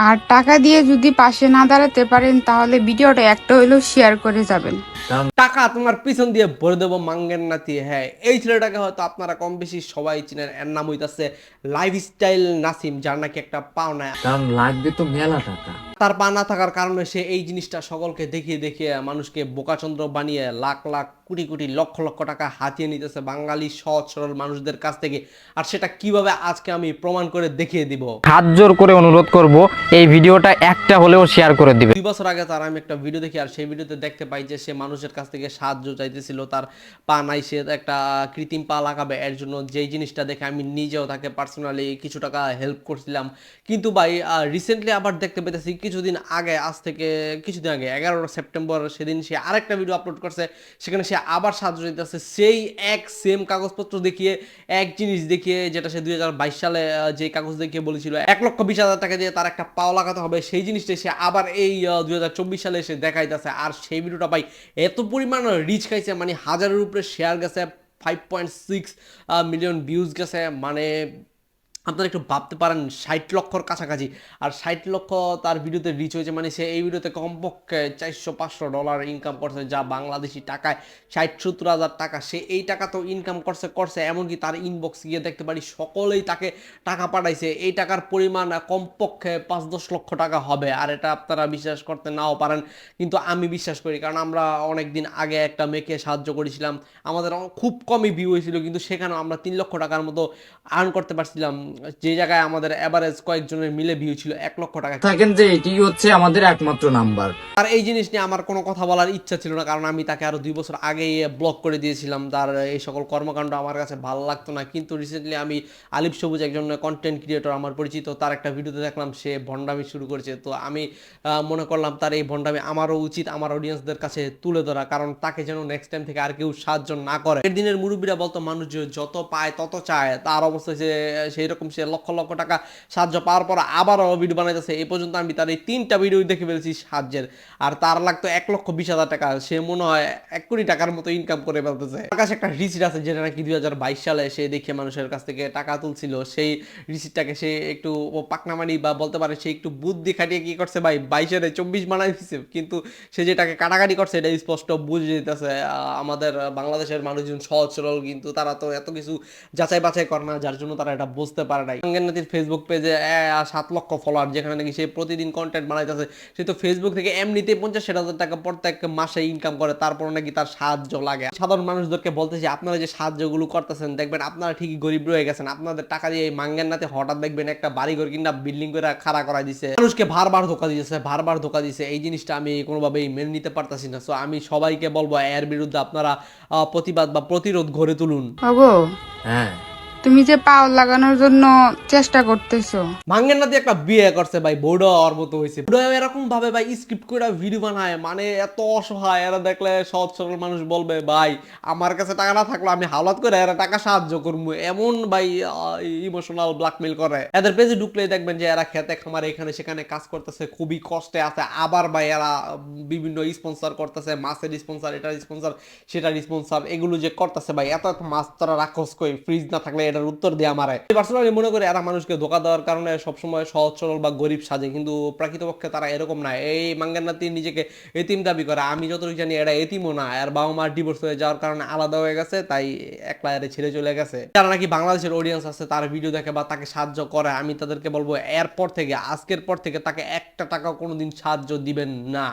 আর টাকা দিয়ে যদি পাশে না দাঁড়াতে পারেন তাহলে ভিডিওটা একটা হইলেও শেয়ার করে যাবেন। টাকা তোমার পিছন দিয়ে ভরে দেবো মাঙ্গের নাতি। হ্যাঁ, এই ছেলেটাকে হয়তো আপনারা কম বেশি সবাই চিনেন। এর নাম হইতাছে লাইফস্টাইল নাসিম, যার নাকি একটা পাওনা, কারণ লাগবে তো মেলা টাকা। তার পা না থাকার কারণে সে এই জিনিসটা সকলকে দেখিয়ে দেখিয়ে মানুষকে বোকাচন্দ্র বানিয়ে লাখ লাখ কোটি কোটি লক্ষ লক্ষ টাকা হাতিয়ে নিতেছে বাঙালি সহজ সরল মানুষদের কাছ থেকে। আর সেটা কিভাবে আজকে আমি প্রমাণ করে দেখিয়ে দিব। হাত জোর করে অনুরোধ করব এই ভিডিওটা একটা হলেও শেয়ার করে দিবেন। 2 বছর আগে তার আমি একটা ভিডিও দেখি, আর সেই ভিডিওতে দেখতে পাই যে সে মানুষের কাছ থেকে সাহায্য চাইতেছিল। তার পা নাই, সে একটা কৃত্রিম পা লাগাবে, এর জন্য যেই জিনিসটা দেখে আমি নিজেও তাকে পার্সোনালি কিছু টাকা হেল্প করছিলাম। কিন্তু ভাই রিসেন্টলি আবার দেখতে পেতেছি কিছুদিন আগে, আজ থেকে কিছুদিন আগে 11 সেপ্টেম্বর সেদিন সে আরেকটা ভিডিও আপলোড করছে। সেখানে সে আবার সাহায্য চাইতেছে, সেই এক সেম কাগজপত্র দেখিয়ে, এক জিনিস দেখিয়ে, যেটা সে 2022 সালে যে কাগজ দেখিয়ে বলেছিল 1,20,000 টাকা দিয়ে তার একটা পাও লাগাতে হবে, সেই জিনিসটা সে আবার এই 2024 সালে এসে দেখাইতেছে। আর সেই ভিডিওটা ভাই এত পরিমাণ রিচ খাইছে, মানে হাজারের উপরে শেয়ার গেছে, 5.6 মিলিয়ন ভিউজ গেছে। মানে আপনারা একটু ভাবতে পারেন 60 লক্ষর কাছাকাছি। আর 60 লক্ষ তার ভিডিওতে রিচ হয়েছে, মানে সে এই ভিডিওতে কমপক্ষে $400-500 ইনকাম করছে, যা বাংলাদেশি টাকায় 60-70 হাজার টাকা। সে এই টাকা তো ইনকাম করছে, এমনকি তার ইনবক্স গিয়ে দেখতে পারি সকলেই তাকে টাকা পাঠাইছে। এই টাকার পরিমাণ কমপক্ষে 5-10 লক্ষ টাকা হবে। আর এটা আপনারা বিশ্বাস করতে নাও পারেন, কিন্তু আমি বিশ্বাস করি, কারণ আমরা অনেক দিন আগে একটা মেয়েকে সাহায্য করেছিলাম। আমাদের খুব কমই ভিউ হয়েছিল, কিন্তু সেখানেও আমরা 3 লক্ষ টাকার মতো আর্ন করতে পারছিলাম, যে জায়গায় আমাদের এভারেজ কয়েকজনের মিলে ভিউ ছিল 1 লক্ষ টাকা। থাকেন যে এটি হচ্ছে আমাদের একমাত্র নাম্বার। আর এই জিনিস নিয়ে আমার কোনো কথা বলার ইচ্ছা ছিল না, কারণ আমি তাকে আরো 2 বছর আগেই ব্লক করে দিয়েছিলাম। তার এই সকল কর্মকাণ্ড আমার কাছে ভালো লাগতো না। কিন্তু রিসেন্টলি আমি আলিফ সবুজ, একজন কন্টেন্ট ক্রিয়েটর আমার পরিচিত, তার একটা ভিডিওতে দেখলাম সে ভণ্ডামি শুরু করেছে। তো আমি মনে করলাম তার এই ভণ্ডামি আমারও উচিত আমার অডিয়েন্সদের কাছে তুলে ধরা, কারণ তাকে যেন নেক্সট টাইম থেকে আর কেউ সাহায্য না করে। এর দিনের মুরব্বীরা বলতো মানুষ যত পায় তত চায়, তার অবস্থায় সেই রকম সে লক্ষ লক্ষ টাকা সাহায্য পাওয়ার পর আবারও ভিডিও বানাইতেছে। এই পর্যন্ত আমি তার এই 3টা ভিডিও দেখে ফেলেছি সাহায্যের, আর তার লাগতো 1,20,000 টাকা। সে মনে হয় 1 কোটি টাকার মতো ইনকাম করে ফেলতেছে। তার কাছে একটা রিসিট আছে, যেটা নাকি 2022 সালে সে দেখে মানুষের কাছ থেকে টাকা তুলছিল। সেই রিসিটটাকে সে একটু পাকনামানি বা বলতে পারে সে একটু বুদ্ধি খাটিয়ে কি করছে ভাই, 22-এর 24 বানাই দিচ্ছে। কিন্তু সে যেটাকে কাটাকাটি করছে এটা স্পষ্ট বুঝে যেতেছে। আমাদের বাংলাদেশের মানুষজন সহজ সরল, কিন্তু তারা তো এত কিছু যাচাই বাছাই করে না, যার জন্য তারা এটা বুঝতে পারে নাই। নাতির ফেসবুক পেজে 7 লক্ষ ফলোয়ার, যেখানে নাকি সে প্রতিদিন কন্টেন্ট বানাইতেছে। সে তো ফেসবুক থেকে এমনিতে 50,000 টাকা প্রত্যেক মাসে ইনকাম করে, তারপর নাকি তার সাহায্য লাগে। সাধারণ মানুষদেরকে বলতেছি, আপনারা যে সাহায্যগুলো করতেছেন, দেখবেন আপনারা ঠিকই গরিব রয়ে গেছেন। আপনাদের টাকা দিয়ে এই মাঙ্গের নাতে হঠাৎ দেখবেন একটা বাড়িঘর কিনা বিল্ডিং করে খাড়া করা দিছে, মানুষকে বারবার ধোকা দিয়েছে। এই জিনিসটা আমি কোনোভাবেই মেনে নিতে পারতাছি না। সো আমি সবাইকে বলবো এর বিরুদ্ধে আপনারা প্রতিবাদ বা প্রতিরোধ গড়ে তুলুন। ওগো, হ্যাঁ, তুমি যে পাও লাগানোর জন্য চেষ্টা করতেছো, মাঙ্গের নাতি একটা বিয়ে করছে ভাই, বউডা ওর মতো হয়েছে। বউডা এরকম ভাবে ভাই স্ক্রিপ্ট করে ভিডিও বানায়, মানে এত অসহায়। এরা দেখলে সহজ সরল মানুষ বলবে ভাই আমার কাছে টাকা না থাকলে আমি হাওলাত করে এরা টাকা সাহায্য করবো, এমন ভাই ইমোশনাল ব্ল্যাকমেল করে। এদের পেজে ঢুকলেই দেখবেন যে এরা খেতে খামারে এখানে সেখানে কাজ করতেছে, খুবই কষ্টে আছে। আবার ভাই এরা বিভিন্ন স্পন্সর করতেছে, মাছের স্পন্সর, এটার স্পন্সর, সেটার স্পন্সর, এগুলো যে করতেছে ভাই, এত এত মাছ তারা রাখস কই, ফ্রিজ না থাকলে এটার উত্তর দিয়ে আমারে। পার্সোনালি মনে করি এরা মানুষকে ধোকা দেওয়ার কারণে সবসময় সহজ সরল বা গরিব সাজে, কিন্তু প্রকৃতপক্ষে তারা এরকম না। এই মাঙ্গের নাতি নিজেকে এতিম দাবি করে, আমি যতটুকু জানি এরা এতিমও না। আর বাবা মার ডিভোর্স হয়ে যাওয়ার কারণে আলাদা হয়ে গেছে, তাই একলা এর ছেড়ে চলে গেছে। যারা নাকি বাংলাদেশের অডিয়েন্স আছে তার ভিডিও দেখে বা তাকে সাহায্য করে, আমি তাদেরকে বলবো এরপর থেকে, আজকের পর থেকে তাকে একটা টাকা কোনোদিন সাহায্য দিবেন না।